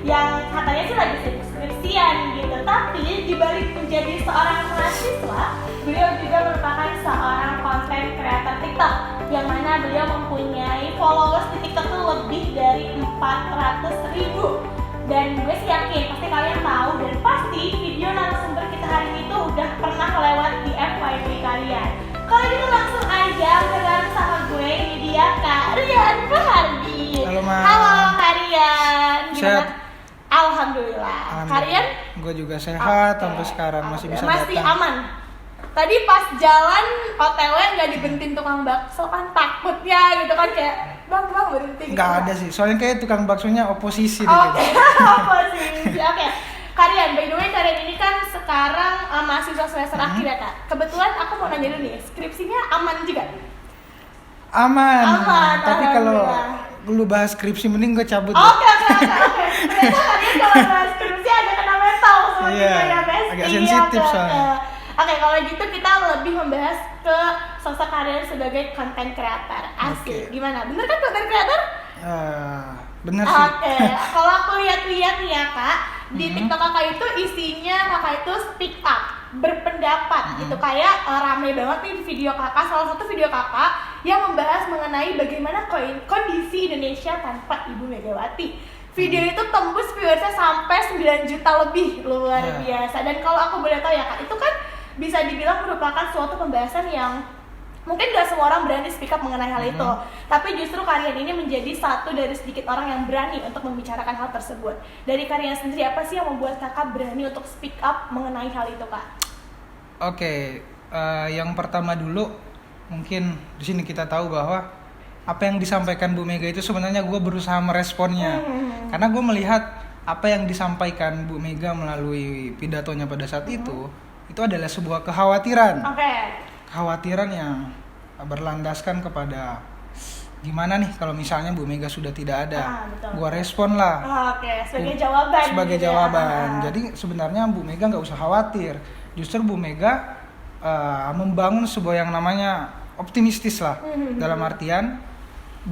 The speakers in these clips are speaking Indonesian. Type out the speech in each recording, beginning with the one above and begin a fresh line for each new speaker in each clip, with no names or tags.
yang katanya sih lagi sibuk skripsian gitu. Tapi dibalik menjadi seorang mahasiswa, beliau juga merupakan seorang content creator TikTok yang mana beliau mempunyai followers di TikTok tuh lebih dari 400.000. Dan gue sih yakin pasti kalian tahu dan pasti video narasumber kita hari ini tuh udah pernah lewat di FYP kalian. Kalau gitu langsung aja kenalan sama gue, ini dia Kak Rian Fahardi.
Halo Ma.
Halo Kak Rian. Gimana?
Sehat?
Alhamdulillah. Kak Rian?
Gue juga sehat sampai sekarang masih bisa
Masih
datang.
aman. Tadi pas jalan OTW nggak dibentin tukang bakso kan takutnya gitu kan kayak bang berhenti.
Nggak ada sih, soalnya kayak tukang baksonya oposisi deh.
Oke, oposisi. Oke. Karian, by the way Karian ini kan sekarang mahasiswa semester akhir ya Kak. Kebetulan aku mau nanya dulu nih, skripsinya aman juga?
Aman. Tapi kalau
alhamdulillah.
lu bahas skripsi mending gue cabut.
Oke. Ternyata Karian kalau bahas skripsi agak kena mental sepertinya
Iya,
ya Besti.
agak sensitif soalnya.
Oke, kalau gitu kita lebih membahas ke sosok Karian sebagai content creator. Asik.
Oke.
Gimana? Bener kan content creator?
Bener sih.
Oke, kalau aku lihat-lihat nih ya Kak, di TikTok Kakak itu isinya Kakak itu speak up, berpendapat gitu. Kayak rame banget nih di video Kakak, salah satu video Kakak yang membahas mengenai bagaimana kondisi Indonesia tanpa Ibu Megawati. Video itu tembus viewersnya sampai 9 juta lebih, luar biasa. Dan kalau aku boleh tahu ya Kak, itu kan bisa dibilang merupakan suatu pembahasan yang mungkin gak semua orang berani speak up mengenai hal itu, tapi justru Karian ini menjadi satu dari sedikit orang yang berani untuk membicarakan hal tersebut. Dari Karian sendiri, apa sih yang membuat kakak berani untuk speak up mengenai hal itu Kak?
Oke, yang pertama dulu mungkin di sini kita tahu bahwa apa yang disampaikan Bu Mega itu sebenarnya gue berusaha meresponnya, karena gue melihat apa yang disampaikan Bu Mega melalui pidatonya pada saat itu adalah sebuah kekhawatiran. Kekhawatiran yang berlandaskan kepada gimana nih kalau misalnya Bu Mega sudah tidak ada. Gua respon lah.
Sebagai jawaban.
Sebagai
gitu
jawaban.
Ya.
Jadi sebenarnya Bu Mega nggak usah khawatir. Justru Bu Mega membangun sebuah yang namanya optimistis lah. Dalam artian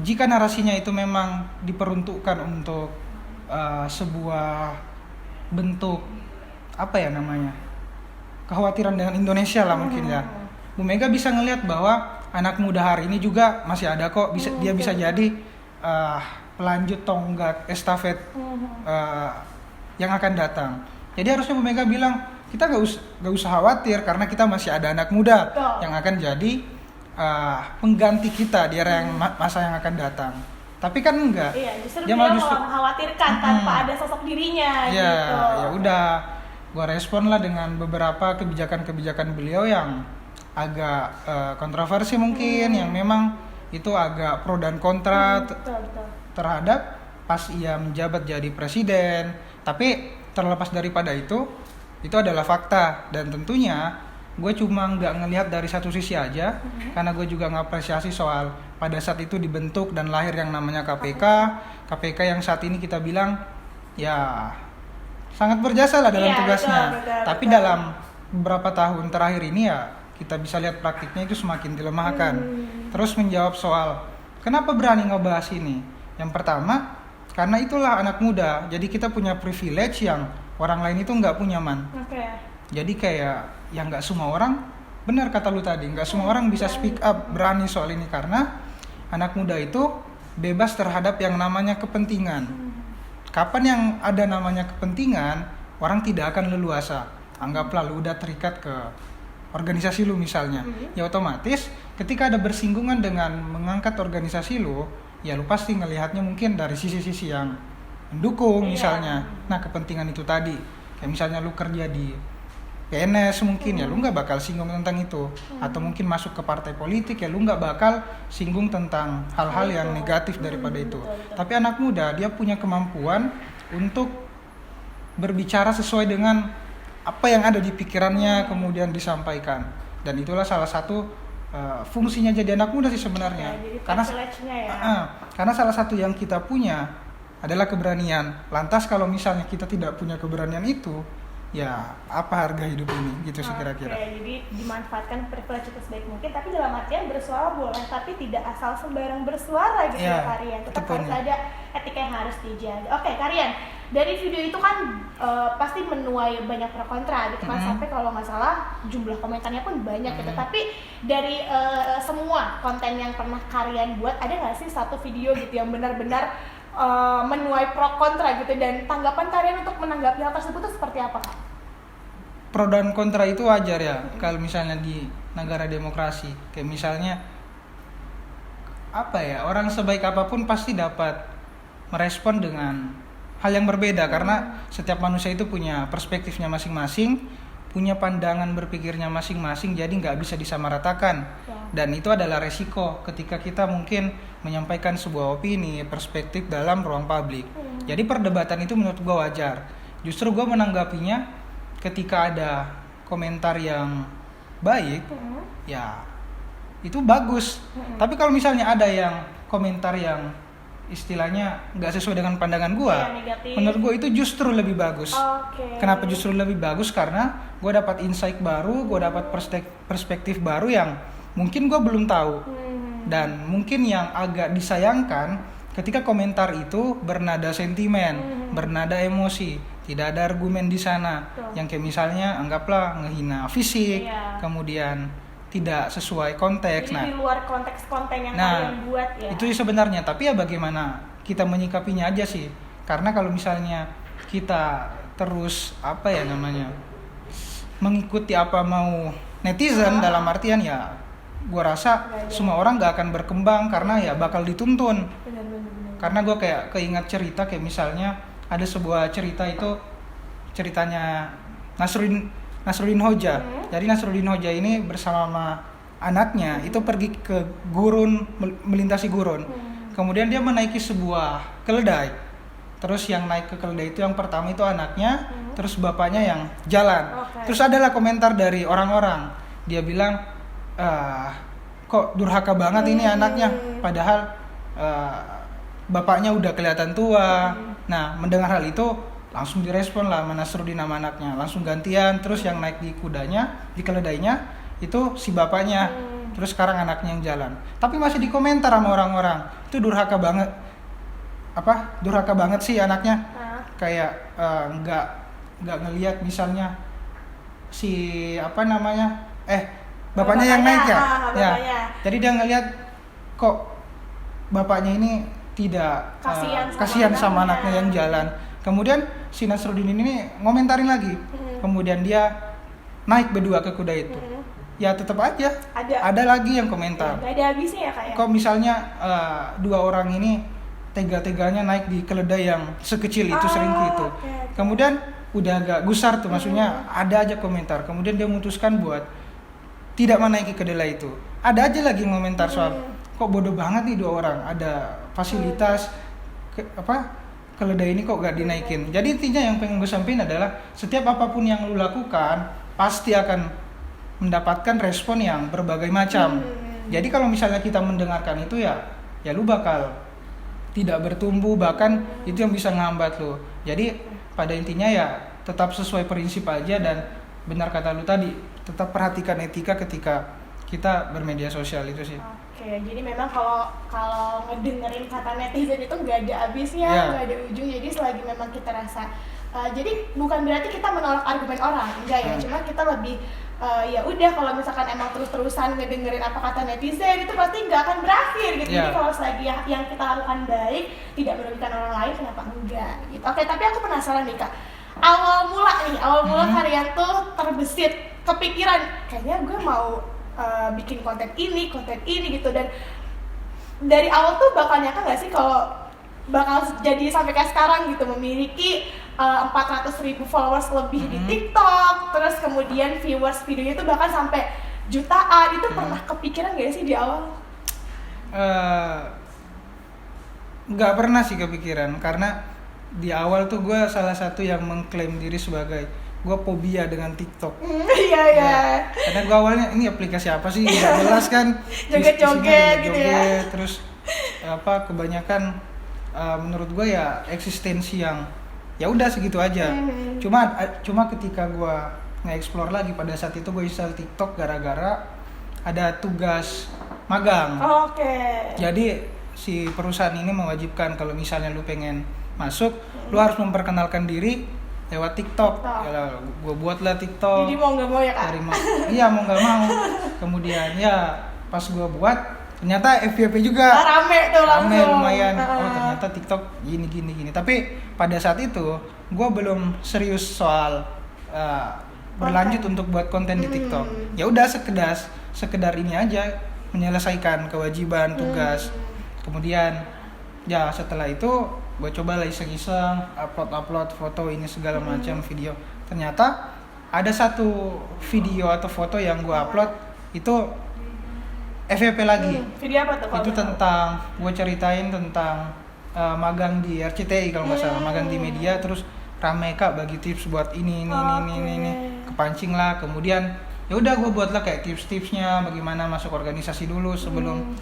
jika narasinya itu memang diperuntukkan untuk sebuah bentuk apa ya namanya, kekhawatiran dengan Indonesia lah mungkin ya. Bu Mega bisa ngelihat bahwa anak muda hari ini juga masih ada kok, dia bisa jadi pelanjut tonggak estafet yang akan datang. Jadi harusnya Bu Mega bilang kita gak usah khawatir karena kita masih ada anak muda yang akan jadi pengganti kita di era yang masa yang akan datang. Tapi kan enggak.
Iya, justru dia malah mengkhawatirkan tanpa ada sosok dirinya.
Ya,
gitu.
Ya udah, gua respon lah dengan beberapa kebijakan-kebijakan beliau yang agak kontroversi mungkin, yang memang itu agak pro dan kontra terhadap pas ia menjabat jadi presiden. Tapi terlepas daripada itu adalah fakta, dan tentunya gue cuma nggak ngelihat dari satu sisi aja, karena gue juga ngapresiasi soal pada saat itu dibentuk dan lahir yang namanya KPK yang saat ini kita bilang ya sangat berjasa lah dalam tugasnya. Tapi dalam beberapa tahun terakhir ini ya kita bisa lihat praktiknya itu semakin dilemahkan. Terus menjawab soal kenapa berani ngebahas ini? Yang pertama, karena itulah anak muda. Jadi kita punya privilege yang orang lain itu nggak punya, Man. Jadi kayak yang nggak semua orang, benar kata lu tadi, nggak semua orang bisa speak up, berani soal ini, karena anak muda itu bebas terhadap yang namanya kepentingan. Kapan yang ada namanya kepentingan, orang tidak akan leluasa. Anggaplah lu udah terikat ke organisasi lu misalnya, ya otomatis ketika ada bersinggungan dengan mengangkat organisasi lu, ya lu pasti ngelihatnya mungkin dari sisi-sisi yang mendukung misalnya. Nah kepentingan itu tadi, kayak misalnya lu kerja di PNS mungkin ya lu nggak bakal singgung tentang itu, atau mungkin masuk ke partai politik ya lu nggak bakal singgung tentang hal-hal yang negatif daripada itu. Tapi anak muda dia punya kemampuan untuk berbicara sesuai dengan apa yang ada di pikirannya, kemudian disampaikan, dan itulah salah satu fungsinya jadi anak muda sih sebenarnya. Karena salah satu yang kita punya adalah keberanian. Lantas kalau misalnya kita tidak punya keberanian itu, ya apa harga hidup ini gitu sih kira-kira.
Jadi dimanfaatkan privilege itu sebaik mungkin, tapi dalam artian bersuara boleh, tapi tidak asal sembarang bersuara gitu ya Karian. Tetap harus ada etika yang harus dijaga. Oke Karian, dari video itu kan pasti menuai banyak pro kontra gitu kan, sampai kalau nggak salah jumlah komentarnya pun banyak gitu. Tapi dari semua konten yang pernah kalian buat, ada nggak sih satu video gitu yang benar-benar menuai pro kontra gitu, dan tanggapan kalian untuk menanggapi hal tersebut tuh seperti apa, Kak?
Pro dan kontra itu wajar ya, kalau misalnya di negara demokrasi. Kayak misalnya apa ya, orang sebaik apapun pasti dapat merespon dengan hal yang berbeda, karena setiap manusia itu punya perspektifnya masing-masing, punya pandangan berpikirnya masing-masing, jadi nggak bisa disamaratakan. Dan itu adalah resiko ketika kita mungkin menyampaikan sebuah opini, perspektif dalam ruang publik. Jadi perdebatan itu menurut gue wajar. Justru gue menanggapinya ketika ada komentar yang baik, ya itu bagus. Tapi kalau misalnya ada yang komentar yang istilahnya nggak sesuai dengan pandangan gue, menurut gue itu justru lebih bagus. Kenapa justru lebih bagus? Karena gue dapat insight baru, gue dapat perspektif baru yang mungkin gue belum tahu. Dan mungkin yang agak disayangkan ketika komentar itu bernada sentimen, bernada emosi, tidak ada argumen di sana. Yang kayak misalnya anggaplah ngehina fisik, kemudian tidak sesuai konteks.
Jadi di luar konteks konten yang kalian buat ya.
Itu sebenarnya, tapi ya bagaimana kita menyikapinya aja sih. Karena kalau misalnya kita terus mengikuti apa mau netizen, dalam artian ya gua rasa semua orang gak akan berkembang, karena ya bakal dituntun. Karena gua kayak keingat cerita, kayak misalnya ada sebuah cerita, itu ceritanya Nasruddin Hoja. Jadi Nasruddin Hoja ini bersama anaknya itu pergi ke gurun, melintasi gurun. Kemudian dia menaiki sebuah keledai. Terus yang naik ke keledai itu yang pertama itu anaknya, terus bapaknya yang jalan. Terus adalah komentar dari orang-orang. Dia bilang, kok durhaka banget ini anaknya, padahal bapaknya udah kelihatan tua. Nah, mendengar hal itu langsung direspon lah Nasruddin sama anaknya, langsung gantian. Terus yang naik di kudanya, di keledainya itu si bapaknya, terus sekarang anaknya yang jalan. Tapi masih dikomentar sama orang-orang, itu durhaka banget sih anaknya. Kayak nggak ngelihat misalnya si bapaknya yang naik ya. Jadi dia ngelihat kok bapaknya ini tidak kasihan sama anaknya yang jalan. Kemudian si Nasruddin ini ngomentarin lagi. Kemudian dia naik berdua ke kuda itu. Ya tetap aja ada lagi yang komentar.
Gak ada habisnya ya, Kak ya?
Kok misalnya dua orang ini tega-teganya naik di keledai yang sekecil itu, seringki itu. Kemudian udah agak gusar tuh, maksudnya ada aja komentar. Kemudian dia memutuskan buat tidak menaiki keledai itu. Ada aja lagi komentar soal kok bodoh banget nih dua orang, ada fasilitas keledai ini kok gak dinaikin. Jadi intinya yang pengen gue sampaikan adalah setiap apapun yang lu lakukan pasti akan mendapatkan respon yang berbagai macam. Jadi kalau misalnya kita mendengarkan itu ya lu bakal tidak bertumbuh, bahkan itu yang bisa ngehambat lu. Jadi pada intinya ya tetap sesuai prinsip aja, dan benar kata lu tadi, tetap perhatikan etika ketika kita bermedia sosial itu sih.
Jadi memang kalau ngedengerin kata netizen itu nggak ada habisnya, nggak ada ujung. Jadi selagi memang kita rasa, jadi bukan berarti kita menolak argumen orang, enggak ya. Cuma kita lebih ya udah, kalau misalkan emang terus-terusan ngedengerin apa kata netizen itu pasti nggak akan berakhir gitu. Jadi kalau selagi yang kita lakukan baik, tidak merugikan orang lain, kenapa enggak gitu. Tapi aku penasaran nih, Kak. Awal mula kalian tuh terbesit kepikiran, kayaknya gue mau bikin konten ini gitu, dan dari awal tuh bakal nyangka nggak sih kalau bakal jadi sampai kayak sekarang gitu, memiliki 400.000 followers lebih di TikTok, terus kemudian viewers videonya itu bahkan sampai jutaan. Itu pernah kepikiran nggak sih di awal?
Nggak pernah sih kepikiran, karena di awal tuh gue salah satu yang mengklaim diri sebagai gue fobia dengan TikTok.
Iya.
Karena gue awalnya ini aplikasi apa sih, nggak jelas kan.
Joget-joget gitu ya.
Terus kebanyakan menurut gue ya eksistensi yang ya udah segitu aja. Cuma ketika gue nge-explore lagi, pada saat itu gue install TikTok gara-gara ada tugas magang. Jadi si perusahaan ini mewajibkan kalau misalnya lu pengen masuk, lu harus memperkenalkan diri lewat TikTok. Ya, gue buatlah TikTok.
Jadi mau nggak mau ya kak?
Iya mau nggak mau. Kemudian ya pas gue buat, ternyata FYP juga.
Rame tuh langsung.
Rame lumayan. Oh ternyata TikTok gini. Tapi pada saat itu gue belum serius soal berlanjut untuk buat konten di TikTok. Ya udah sekedar ini aja, menyelesaikan kewajiban tugas. Kemudian ya setelah itu gue coba lah iseng-iseng upload foto ini segala macam video. Ternyata ada satu video atau foto yang gue upload itu FYP lagi.
Video apa tuh?
Itu tentang gue ceritain tentang magang di RCTI kalau nggak salah, magang di media, terus rame kak bagi tips buat ini kepancing lah. Kemudian ya udah gue buatlah kayak tips-tipsnya bagaimana masuk organisasi dulu sebelum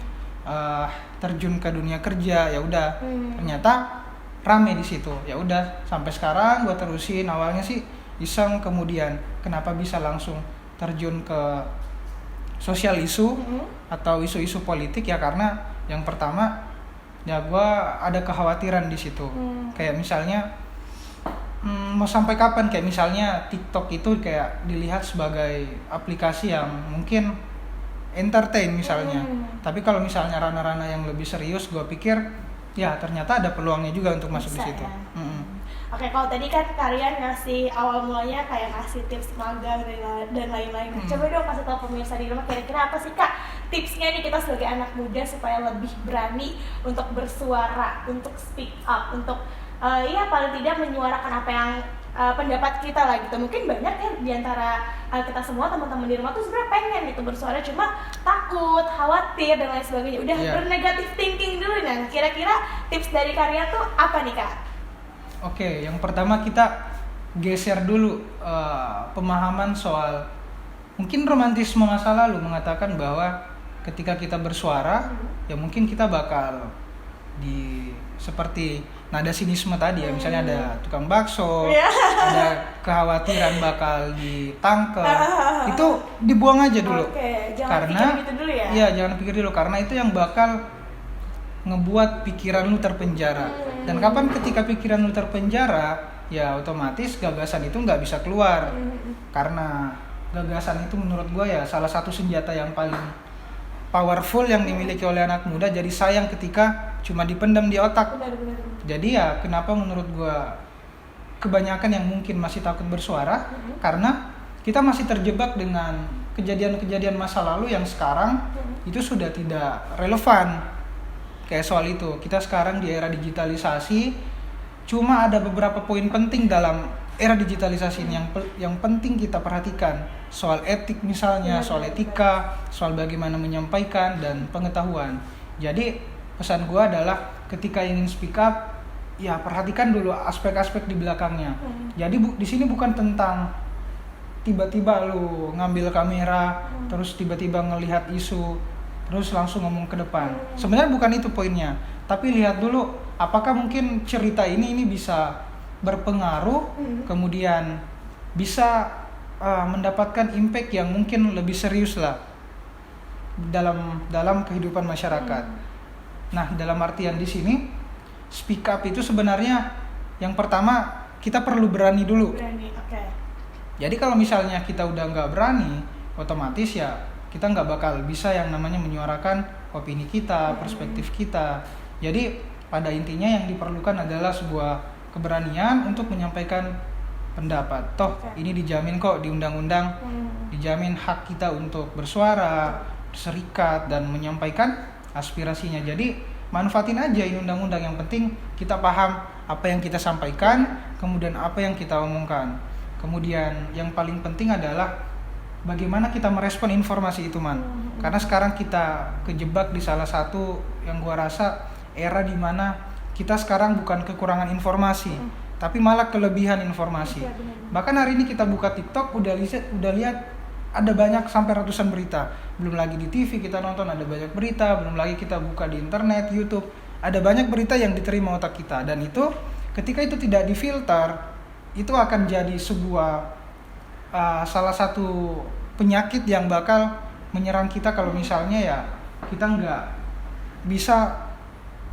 terjun ke dunia kerja. Ya udah ternyata rame di situ. Ya udah sampai sekarang gue terusin. Awalnya sih iseng, kemudian kenapa bisa langsung terjun ke sosial isu atau isu-isu politik ya karena yang pertama ya gue ada kekhawatiran di situ. Kayak misalnya mau sampai kapan kayak misalnya TikTok itu kayak dilihat sebagai aplikasi yang mungkin entertain misalnya. Tapi kalau misalnya ranah-ranah yang lebih serius, gue pikir ya ternyata ada peluangnya juga untuk masuk di situ.
Ya? Oke, kalau tadi kan kalian ngasih awal mulanya kayak ngasih tips magang dan lain-lain. Coba dong kasih tahu pemirsa di rumah kira-kira apa sih kak tipsnya nih kita sebagai anak muda supaya lebih berani untuk bersuara, untuk speak up, untuk ya paling tidak menyuarakan apa yang pendapat kita lah gitu. Mungkin banyak ya diantara kita semua teman-teman di rumah tuh sebenarnya pengen gitu bersuara, cuma takut, khawatir dan lain sebagainya. Udah bernegatif thinking dulu. Nah, kira-kira tips dari Karya tuh apa nih kak?
Oke, yang pertama kita geser dulu pemahaman soal mungkin romantisme masa lalu mengatakan bahwa ketika kita bersuara ya mungkin kita bakal seperti nada sinisme tadi ya, misalnya ada tukang bakso, ada kekhawatiran bakal ditangkap, itu dibuang aja dulu.
Jangan
karena
pikir gitu dulu ya.
Iya, jangan pikir dulu karena itu yang bakal ngebuat pikiran lu terpenjara. Dan kapan ketika pikiran lu terpenjara, ya otomatis gagasan itu nggak bisa keluar. Karena gagasan itu menurut gue ya salah satu senjata yang paling powerful yang dimiliki oleh anak muda. Jadi sayang ketika cuma dipendam di otak.
Benar.
Jadi ya kenapa menurut gue kebanyakan yang mungkin masih takut bersuara, karena kita masih terjebak dengan kejadian-kejadian masa lalu yang sekarang itu sudah tidak relevan. Kayak soal itu, kita sekarang di era digitalisasi, cuma ada beberapa poin penting dalam era digitalisasi ini yang penting kita perhatikan. Soal etik misalnya, soal etika, soal bagaimana menyampaikan dan pengetahuan. Jadi pesan gue adalah ketika ingin speak up, ya perhatikan dulu aspek-aspek di belakangnya. Jadi di sini bukan tentang tiba-tiba lu ngambil kamera, terus tiba-tiba ngelihat isu, terus langsung ngomong ke depan. Sebenarnya bukan itu poinnya. Tapi lihat dulu apakah mungkin cerita ini bisa berpengaruh, kemudian bisa mendapatkan impact yang mungkin lebih serius lah dalam kehidupan masyarakat. Nah, dalam artian di sini speak up itu sebenarnya yang pertama kita perlu berani dulu. Jadi kalau misalnya kita udah nggak berani, otomatis ya kita nggak bakal bisa yang namanya menyuarakan opini kita, perspektif kita. Jadi pada intinya yang diperlukan adalah sebuah keberanian untuk menyampaikan pendapat. Toh ini dijamin kok di undang-undang, dijamin hak kita untuk bersuara, berserikat dan menyampaikan aspirasinya. Jadi manfaatin aja ini undang-undang, yang penting kita paham apa yang kita sampaikan, kemudian apa yang kita omongkan. Kemudian yang paling penting adalah bagaimana kita merespon informasi itu, Man. Karena sekarang kita kejebak di salah satu yang gua rasa era di mana kita sekarang bukan kekurangan informasi, tapi malah kelebihan informasi. Bahkan hari ini kita buka TikTok udah lihat ada banyak sampai ratusan berita. Belum lagi di TV kita nonton ada banyak berita, belum lagi kita buka di internet, YouTube, ada banyak berita yang diterima otak kita. Dan itu ketika itu tidak difilter, itu akan jadi sebuah salah satu penyakit yang bakal menyerang kita kalau misalnya ya kita nggak bisa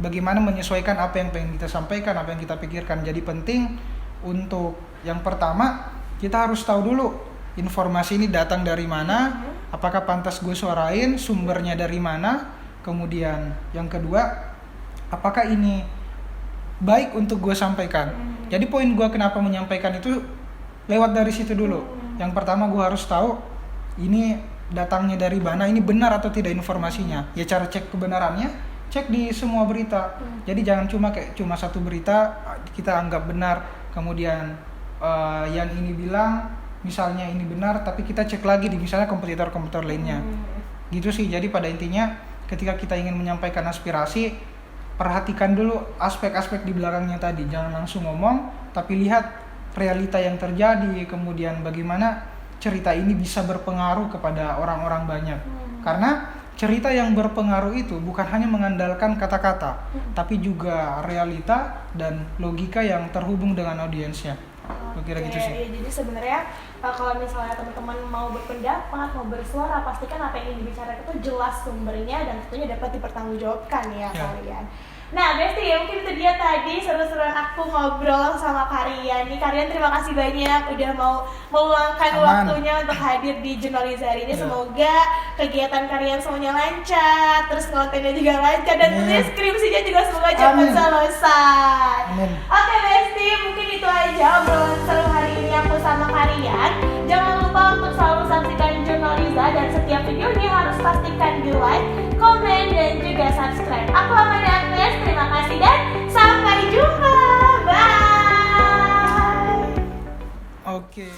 bagaimana menyesuaikan apa yang pengen kita sampaikan, apa yang kita pikirkan. Jadi penting untuk yang pertama, kita harus tahu dulu informasi ini datang dari mana, apakah pantas gue suarain, sumbernya dari mana. Kemudian yang kedua, apakah ini baik untuk gue sampaikan. Jadi poin gue kenapa menyampaikan itu lewat dari situ dulu. Yang pertama gue harus tahu ini datangnya dari mana, ini benar atau tidak informasinya. Ya cara cek kebenarannya, cek di semua berita. Jadi jangan cuma satu berita kita anggap benar, kemudian yang ini bilang misalnya ini benar, tapi kita cek lagi di misalnya kompetitor lainnya. Gitu sih. Jadi pada intinya ketika kita ingin menyampaikan aspirasi, perhatikan dulu aspek-aspek di belakangnya tadi. Jangan langsung ngomong, tapi lihat realita yang terjadi, kemudian bagaimana cerita ini bisa berpengaruh kepada orang-orang banyak. Karena cerita yang berpengaruh itu bukan hanya mengandalkan kata-kata, tapi juga realita dan logika yang terhubung dengan audiensnya. Kira gitu sih.
Ya, jadi sebenarnya kalau misalnya teman-teman mau berpendapat, mau bersuara, pastikan apa yang ingin dibicarakan itu jelas sumbernya dan tentunya dapat dipertanggungjawabkan ya kalian. Nah Besti, mungkin itu dia tadi seru-seruan aku ngobrol sama Karian nih. Karian terima kasih banyak udah mau meluangkan waktunya untuk hadir di Jurnalis hari ini. Semoga kegiatan Karian semuanya lancar, terus kontennya juga lancar, dan tentunya skripsinya juga semoga cepat selesai. Oke Besti, mungkin itu aja obrolan seru hari ini aku sama Karian. Jangan lupa untuk selalu saksikan Jurnaliza, dan setiap videonya harus pastikan di like, komen, dan juga subscribe. Aku Amanda Agnes, terima kasih dan sampai jumpa. Bye.
Oke.